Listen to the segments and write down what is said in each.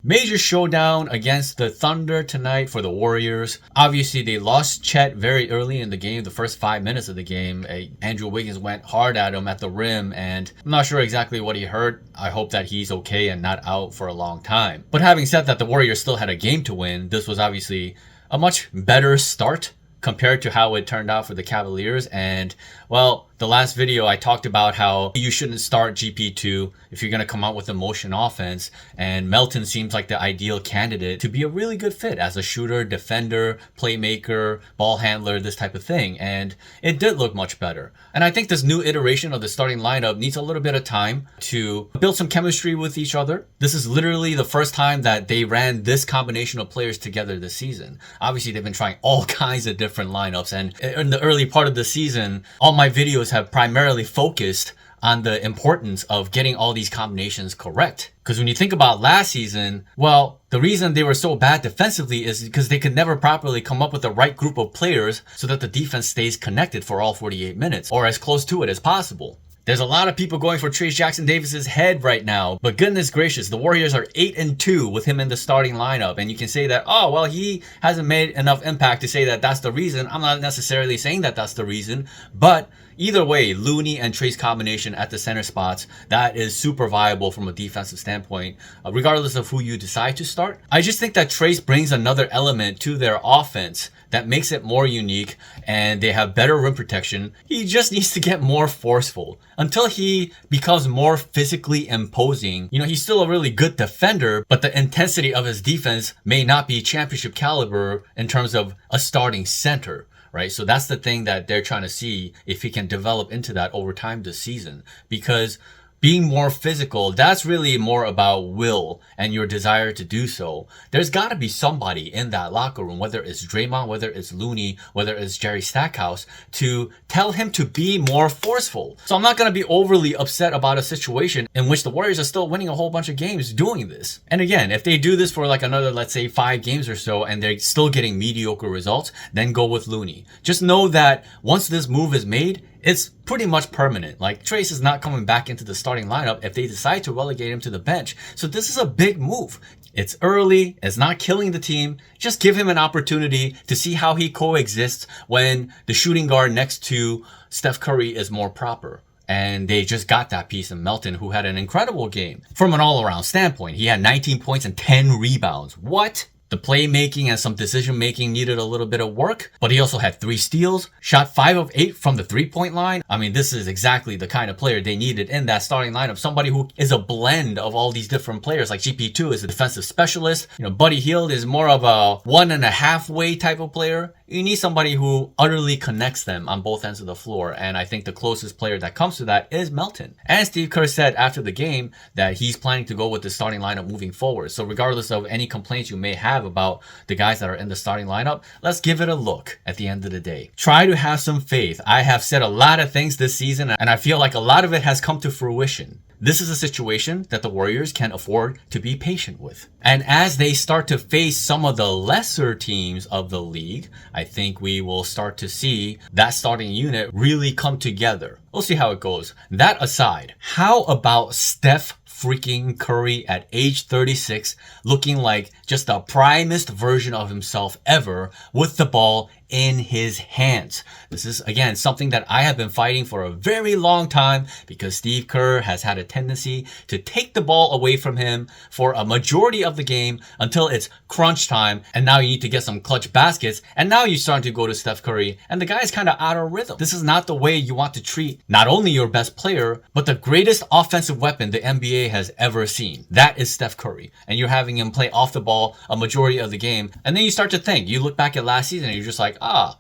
Major showdown against the Thunder tonight for the Warriors. Obviously, they lost Chet very early in the game, the first 5 minutes of the game. Andrew Wiggins went hard at him at the rim, and I'm not sure exactly what he hurt. I hope that he's okay and not out for a long time. But having said that, the Warriors still had a game to win. This was obviously a much better start compared to how it turned out for the Cavaliers. And, well, the last video I talked about how you shouldn't start GP2 if you're going to come out with a motion offense, and Melton seems like the ideal candidate to be a really good fit as a shooter, defender, playmaker, ball handler, this type of thing, and it did look much better. And I think this new iteration of the starting lineup needs a little bit of time to build some chemistry with each other. This is literally the first time that they ran this combination of players together this season. Obviously, they've been trying all kinds of different lineups, and in the early part of the season, all my videos have primarily focused on the importance of getting all these combinations correct. Because when you think about last season, well, the reason they were so bad defensively is because they could never properly come up with the right group of players so that the defense stays connected for all 48 minutes, or as close to it as possible. There's a lot of people going for Trayce Jackson-Davis's head right now, but goodness gracious, the Warriors are 8-2 with him in the starting lineup, and you can say that, oh, well, he hasn't made enough impact to say that that's the reason. I'm not necessarily saying that that's the reason, but either way, Looney and Trayce combination at the center spots, that is super viable from a defensive standpoint, regardless of who you decide to start. I just think that Trayce brings another element to their offense that makes it more unique, and they have better rim protection. He just needs to get more forceful. Until he becomes more physically imposing, he's still a really good defender, but the intensity of his defense may not be championship caliber in terms of a starting center. Right? So that's the thing that they're trying to see if he can develop into that over time this season. Because being more physical, that's really more about will and your desire to do so. There's got to be somebody in that locker room, whether it's Draymond, whether it's Looney, whether it's Jerry Stackhouse, to tell him to be more forceful. So I'm not going to be overly upset about a situation in which the Warriors are still winning a whole bunch of games doing this. And again, if they do this for like another, let's say 5 games or so, and they're still getting mediocre results, then go with Looney. Just know that once this move is made, it's pretty much permanent. Like, Trayce is not coming back into the starting lineup if they decide to relegate him to the bench. So this is a big move. It's early. It's not killing the team. Just give him an opportunity to see how he coexists when the shooting guard next to Steph Curry is more proper. And they just got that piece in Melton, who had an incredible game. From an all-around standpoint, he had 19 points and 10 rebounds. What? The playmaking and some decision-making needed a little bit of work, but he also had 3 steals, shot 5 of 8 from the three-point line. I mean, this is exactly the kind of player they needed in that starting lineup. Somebody who is a blend of all these different players. Like GP2 is a defensive specialist. Buddy Hield is more of a 1.5 way type of player. You need somebody who utterly connects them on both ends of the floor, and I think the closest player that comes to that is Melton. And Steve Kerr said after the game that he's planning to go with the starting lineup moving forward. So regardless of any complaints you may have about the guys that are in the starting lineup, let's give it a look at the end of the day. Try to have some faith. I have said a lot of things this season, and I feel like a lot of it has come to fruition. This is a situation that the Warriors can afford to be patient with. And as they start to face some of the lesser teams of the league, I think we will start to see that starting unit really come together. We'll see how it goes. That aside, how about Steph freaking Curry at age 36 looking like just the primest version of himself ever with the ball in his hands? This is, again, something that I have been fighting for a very long time because Steve Kerr has had a tendency to take the ball away from him for a majority of the game until it's crunch time, and now you need to get some clutch baskets, and now you're starting to go to Steph Curry, and the guy is kind of out of rhythm. This is not the way you want to treat not only your best player, but the greatest offensive weapon the NBA has ever seen. That is Steph Curry, and you're having him play off the ball a majority of the game, and then you start to think, you look back at last season and you're just like,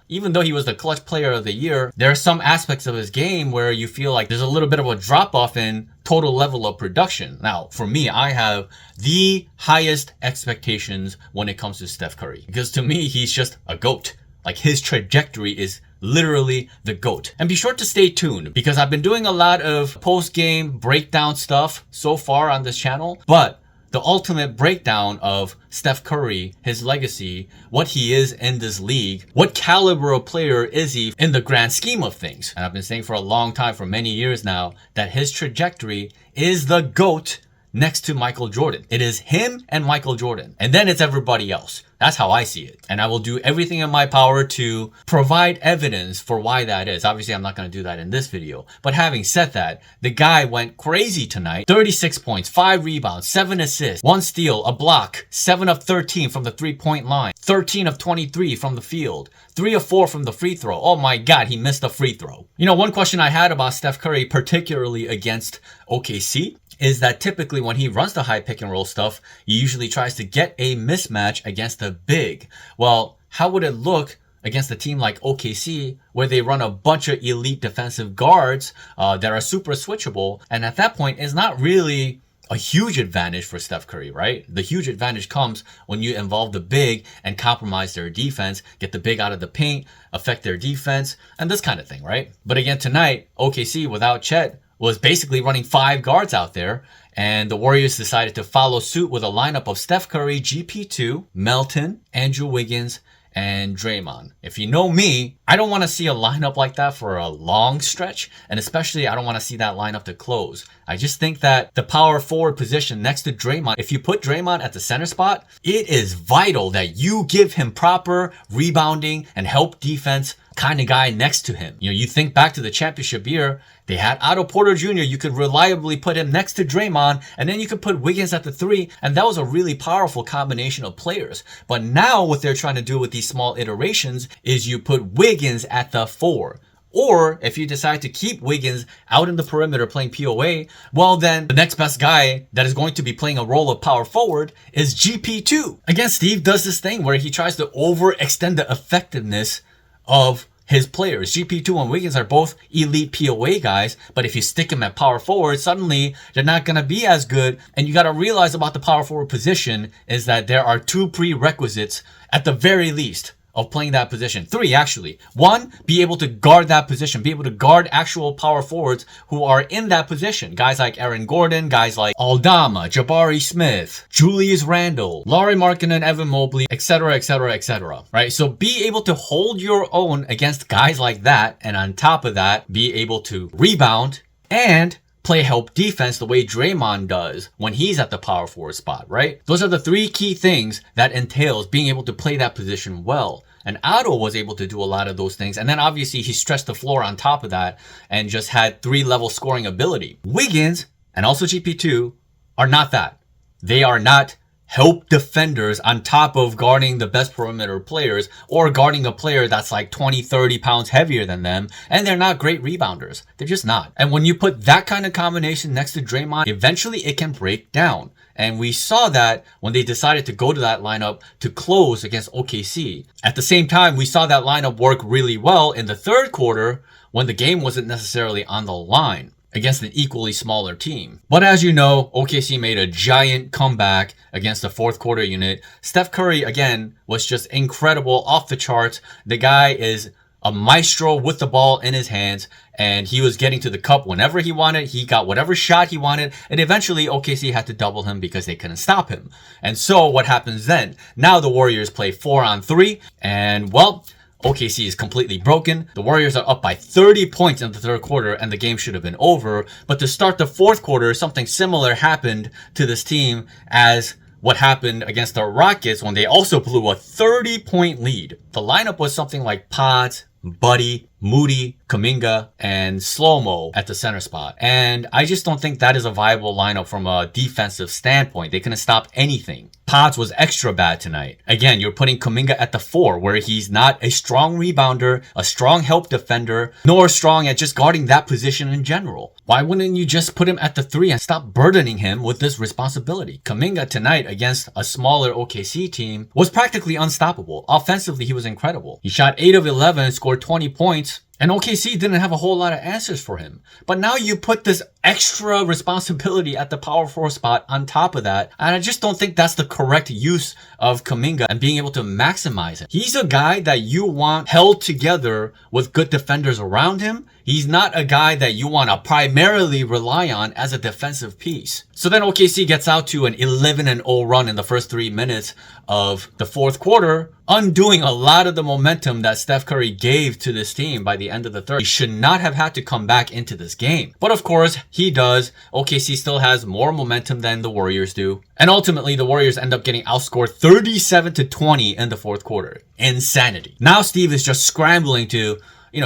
even though he was the clutch player of the year, there are some aspects of his game where you feel like there's a little bit of a drop off in total level of production. Now, for me, I have the highest expectations when it comes to Steph Curry, because to me, he's just a GOAT. Like, his trajectory is literally the GOAT. And be sure to stay tuned, because I've been doing a lot of post-game breakdown stuff so far on this channel, but the ultimate breakdown of Steph Curry, his legacy, what he is in this league, what caliber of player is he in the grand scheme of things. And I've been saying for a long time, for many years now, that his trajectory is the GOAT, next to Michael Jordan. It is him and Michael Jordan. And then it's everybody else. That's how I see it. And I will do everything in my power to provide evidence for why that is. Obviously, I'm not going to do that in this video. But having said that, the guy went crazy tonight. 36 points, 5 rebounds, 7 assists, 1 steal, a block, 7 of 13 from the 3-point line, 13 of 23 from the field, 3 of 4 from the free throw. Oh my God, he missed a free throw. You know, one question I had about Steph Curry, particularly against OKC, is that typically when he runs the high pick and roll stuff, he usually tries to get a mismatch against a big. Well, how would it look against a team like OKC where they run a bunch of elite defensive guards that are super switchable? And at that point, it's not really a huge advantage for Steph Curry, right? The huge advantage comes when you involve the big and compromise their defense, get the big out of the paint, affect their defense, and this kind of thing, right? But again, tonight, OKC without Chet was basically running 5 guards out there, and the Warriors decided to follow suit with a lineup of Steph Curry, GP2, Melton, Andrew Wiggins, and Draymond. If you know me, I don't want to see a lineup like that for a long stretch, and especially I don't want to see that lineup to close. I just think that the power forward position next to Draymond, if you put Draymond at the center spot, it is vital that you give him proper rebounding and help defense kind of guy next to him. You know, you think back to the championship year, they had Otto Porter Jr. You could reliably put him next to Draymond, and then you could put Wiggins at the 3, and that was a really powerful combination of players. But now what they're trying to do with these small iterations is you put Wiggins at the 4. Or if you decide to keep Wiggins out in the perimeter playing POA, well then the next best guy that is going to be playing a role of power forward is GP2. Again, Steve does this thing where he tries to overextend the effectiveness of his players. GP2 and Wiggins are both elite POA guys, but if you stick them at power forward, suddenly they're not going to be as good. And you got to realize about the power forward position is that there are 2 prerequisites at the very least of playing that position. 3 actually. 1, be able to guard that position, be able to guard actual power forwards who are in that position. Guys like Aaron Gordon, guys like Aldama, Jabari Smith, Julius Randle, Lauri Markkanen, Evan Mobley, etc., etc., etc. Right? So be able to hold your own against guys like that, and on top of that, be able to rebound and play help defense the way Draymond does when he's at the power forward spot, right? Those are the 3 key things that entails being able to play that position well. And Otto was able to do a lot of those things. And then obviously he stretched the floor on top of that and just had 3-level scoring ability. Wiggins and also GP2 are not that. They are not help defenders on top of guarding the best perimeter players or guarding a player that's like 20, 30 pounds heavier than them. And they're not great rebounders. They're just not. And when you put that kind of combination next to Draymond, eventually it can break down. And we saw that when they decided to go to that lineup to close against OKC. At the same time, we saw that lineup work really well in the 3rd quarter when the game wasn't necessarily on the line against an equally smaller team. But as you know, OKC made a giant comeback against the 4th quarter unit. Steph Curry, again, was just incredible, off the charts. The guy is a maestro with the ball in his hands, and he was getting to the cup whenever he wanted. He got whatever shot he wanted, and eventually OKC had to double him because they couldn't stop him. And so what happens then? Now the Warriors play 4-on-3, and well, OKC is completely broken. The Warriors are up by 30 points in the 3rd quarter, and the game should have been over. But to start the 4th quarter, something similar happened to this team as what happened against the Rockets when they also blew a 30-point lead. The lineup was something like Pods, Buddy, Moody, Kuminga, and Slow-Mo at the center spot. And I just don't think that is a viable lineup from a defensive standpoint. They couldn't stop anything. Pods was extra bad tonight. Again, you're putting Kuminga at the 4, where he's not a strong rebounder, a strong help defender, nor strong at just guarding that position in general. Why wouldn't you just put him at the 3 and stop burdening him with this responsibility? Kuminga tonight against a smaller OKC team was practically unstoppable. Offensively, he was incredible. He shot 8 of 11, scored 20 points, and OKC didn't have a whole lot of answers for him. But now you put this extra responsibility at the power forward spot on top of that. And I just don't think that's the correct use of Kuminga and being able to maximize it. He's a guy that you want held together with good defenders around him He's not a guy that you want to primarily rely on as a defensive piece. So then OKC gets out to an 11-0 run in the first 3 minutes of the fourth quarter, undoing a lot of the momentum that Steph Curry gave to this team by the end of the third. He should not have had to come back into this game. But of course, he does. OKC still has more momentum than the Warriors do. And ultimately, the Warriors end up getting outscored 37-20 in the fourth quarter. Insanity. Now Steve is just scrambling to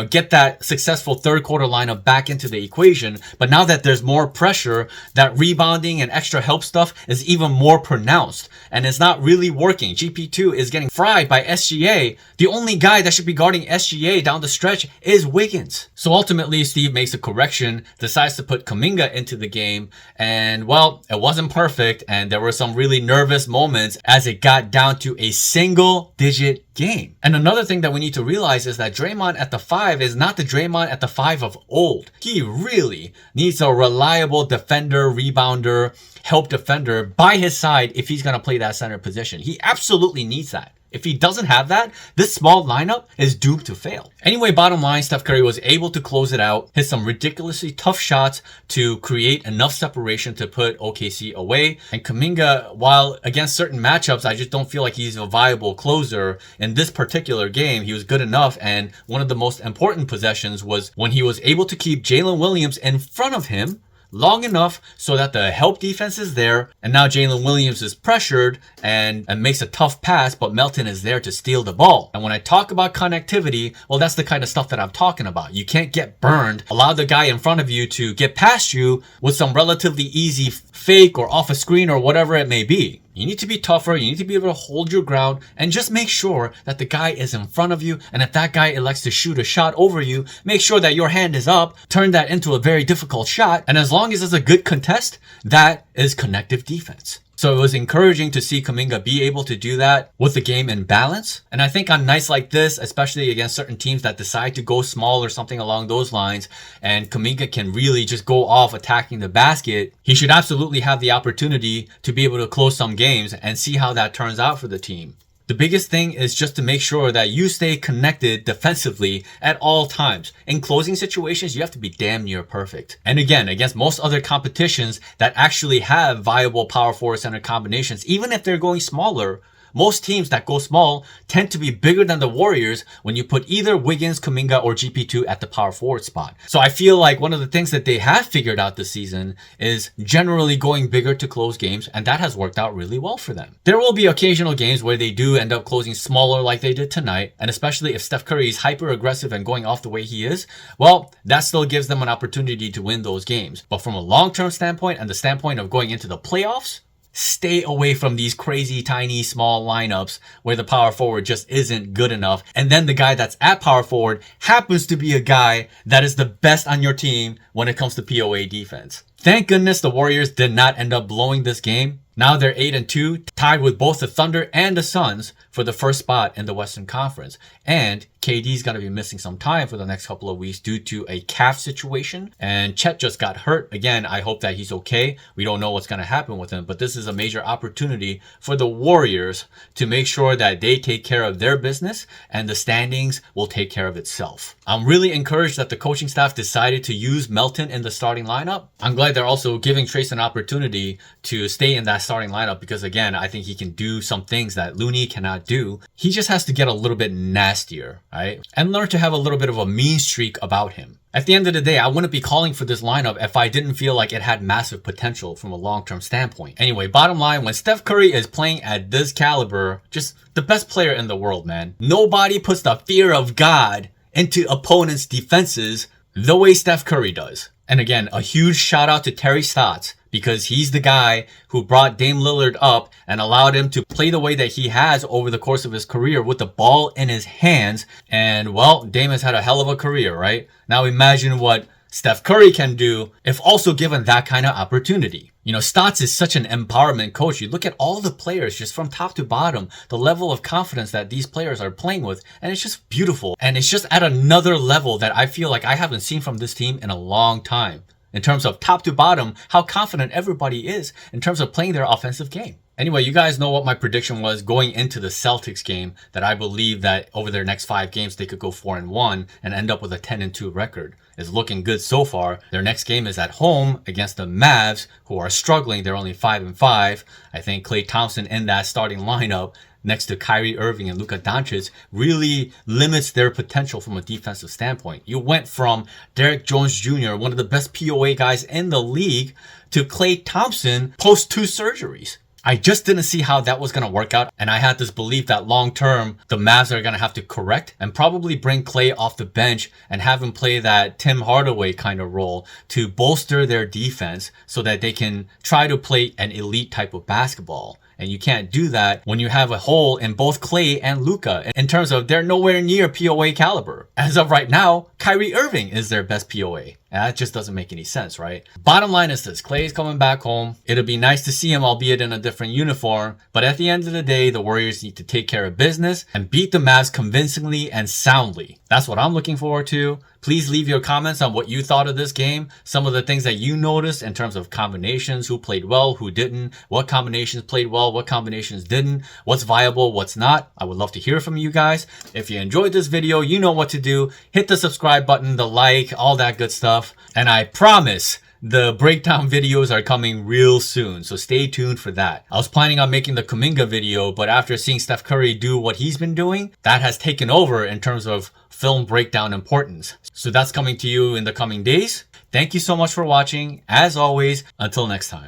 get that successful third quarter lineup back into the equation. But now that there's more pressure, that rebounding and extra help stuff is even more pronounced. And it's not really working. GP2 is getting fried by SGA. The only guy that should be guarding SGA down the stretch is Wiggins. So ultimately, Steve makes a correction, decides to put Kuminga into the game. And well, it wasn't perfect. And there were some really nervous moments as it got down to a single-digit game. And another thing that we need to realize is that Draymond at the 5 is not the Draymond at the 5 of old. He really needs a reliable defender, rebounder, help defender by his side if he's going to play that center position. He absolutely needs that. If he doesn't have that, this small lineup is doomed to fail. Anyway, bottom line, Steph Curry was able to close it out, hit some ridiculously tough shots to create enough separation to put OKC away. And Kuminga, while against certain matchups, I just don't feel like he's a viable closer. In this particular game, he was good enough. And one of the most important possessions was when he was able to keep Jalen Williams in front of him long enough so that the help defense is there, and now Jalen Williams is pressured and makes a tough pass, but Melton is there to steal the ball. And when I talk about connectivity, well, that's the kind of stuff that I'm talking about. You can't get burned. Allow the guy in front of you to get past you with some relatively easy fake or off a screen or whatever it may be. You need to be tougher. You need to be able to hold your ground and just make sure that the guy is in front of you. And if that guy elects to shoot a shot over you, make sure that your hand is up, turn that into a very difficult shot. And as long as it's a good contest, that is connective defense. So it was encouraging to see Kuminga be able to do that with the game in balance. And I think on nights like this, especially against certain teams that decide to go small or something along those lines, and Kuminga can really just go off attacking the basket, he should absolutely have the opportunity to be able to close some games and see how that turns out for the team. The biggest thing is just to make sure that you stay connected defensively at all times. In closing situations, you have to be damn near perfect. And again, against most other competitions that actually have viable power forward center combinations, even if they're going smaller, most teams that go small tend to be bigger than the Warriors when you put either Wiggins, Kuminga, or GP2 at the power forward spot. So I feel like one of the things that they have figured out this season is generally going bigger to close games, and that has worked out really well for them. There will be occasional games where they do end up closing smaller like they did tonight, and especially if Steph Curry is hyper aggressive and going off the way he is, well, that still gives them an opportunity to win those games. But from a long-term standpoint and the standpoint of going into the playoffs, stay away from these crazy, tiny, small lineups where the power forward just isn't good enough. And then the guy that's at power forward happens to be a guy that is the best on your team when it comes to POA defense. Thank goodness the Warriors did not end up blowing this game. Now they're 8-2, tied with both the Thunder and the Suns for the first spot in the Western Conference. And KD's going to be missing some time for the next couple of weeks due to a calf situation. And Chet just got hurt. Again, I hope that he's okay. We don't know what's going to happen with him, but this is a major opportunity for the Warriors to make sure that they take care of their business and the standings will take care of itself. I'm really encouraged that the coaching staff decided to use Melton in the starting lineup. I'm glad they're also giving Trace an opportunity to stay in that starting lineup because, again, I think he can do some things that Looney cannot do. He just has to get a little bit nastier, right? And learn to have a little bit of a mean streak about him. At the end of the day, I wouldn't be calling for this lineup if I didn't feel like it had massive potential from a long-term standpoint. Anyway, bottom line, when Steph Curry is playing at this caliber, just the best player in the world, man. Nobody puts the fear of God into opponents' defenses the way Steph Curry does. And again, a huge shout out to Terry Stotts, because he's the guy who brought Dame Lillard up and allowed him to play the way that he has over the course of his career with the ball in his hands. And well, Dame has had a hell of a career, right? Now imagine what Steph Curry can do if also given that kind of opportunity. You know, Stotts is such an empowerment coach. You look at all the players just from top to bottom, the level of confidence that these players are playing with, and it's just beautiful. And it's just at another level that I feel like I haven't seen from this team in a long time. In terms of top to bottom, how confident everybody is in terms of playing their offensive game. Anyway, you guys know what my prediction was going into the Celtics game, that I believe that over their next 5 games, they could go 4-1 and end up with a 10-2 record. It's looking good so far. Their next game is at home against the Mavs, who are struggling. They're only 5-5. I think Klay Thompson in that starting lineup next to Kyrie Irving and Luka Doncic really limits their potential from a defensive standpoint. You went from Derek Jones Jr., one of the best POA guys in the league, to Klay Thompson post 2 surgeries. I just didn't see how that was going to work out. And I had this belief that long term, the Mavs are going to have to correct and probably bring Klay off the bench and have him play that Tim Hardaway kind of role to bolster their defense so that they can try to play an elite type of basketball. And you can't do that when you have a hole in both Klay and Luka in terms of they're nowhere near POA caliber. As of right now, Kyrie Irving is their best POA. And that just doesn't make any sense, right? Bottom line is this: Klay is coming back home. It'll be nice to see him, albeit in a different uniform. But at the end of the day, the Warriors need to take care of business and beat the Mavs convincingly and soundly. That's what I'm looking forward to. Please leave your comments on what you thought of this game, some of the things that you noticed in terms of combinations, who played well, who didn't, what combinations played well, what combinations didn't, what's viable, what's not. I would love to hear from you guys. If you enjoyed this video, you know what to do. Hit the subscribe button, the like, all that good stuff. And I promise the breakdown videos are coming real soon, so stay tuned for that. I was planning on making the Kuminga video, but after seeing Steph Curry do what he's been doing, that has taken over in terms of film breakdown importance. So that's coming to you in the coming days. Thank you so much for watching. As always, until next time.